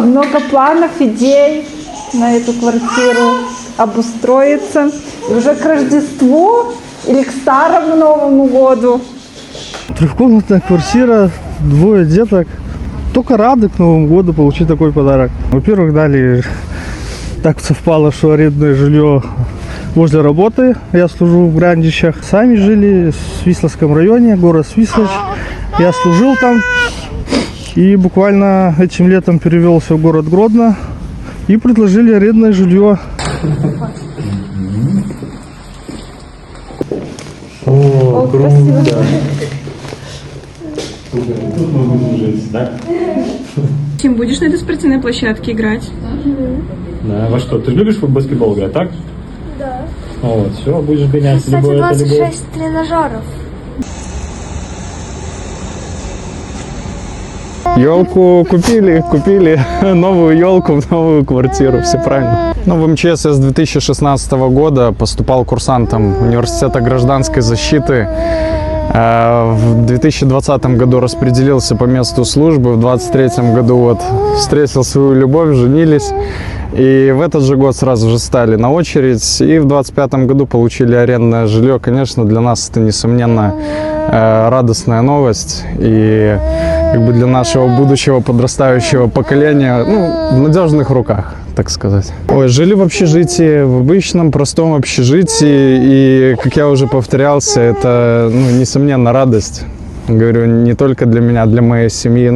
много планов, идей на эту квартиру обустроиться. И уже к Рождеству или к Старому Новому году. Трехкомнатная квартира, 2 деток. Только рады к Новому году получить такой подарок. Во-первых, дали, так совпало, что арендное жилье возле работы. Я служу в Грандищах. Сами жили в Свисловском районе, город Свислочь. Я служил там и буквально этим летом перевелся в город Гродно и предложили арендное жилье. О, круто. Тут мы будем жить, да? Тим, будешь на этой спортивной площадке играть? Да. Во что? Ты любишь в баскетбол играть, так? Да. Вот, все, будешь гонять. Кстати, Либо это, либо... 26 тренажеров. Елку купили новую елку в новую квартиру, все правильно. Ну, в МЧС я с 2016 года поступал курсантом университета гражданской защиты. В 2020 году распределился по месту службы, в 2023 году вот встретил свою любовь, женились. И в этот же год сразу же стали на очередь. И в 2025 году получили арендное жилье. Конечно, для нас это, несомненно, радостная новость. И как бы для нашего будущего подрастающего поколения, ну, в надежных руках, так сказать. Ой, жили в общежитии, в обычном простом общежитии. И, как я уже повторялся, это, ну, несомненно, радость. Говорю, не только для меня, для моей семьи.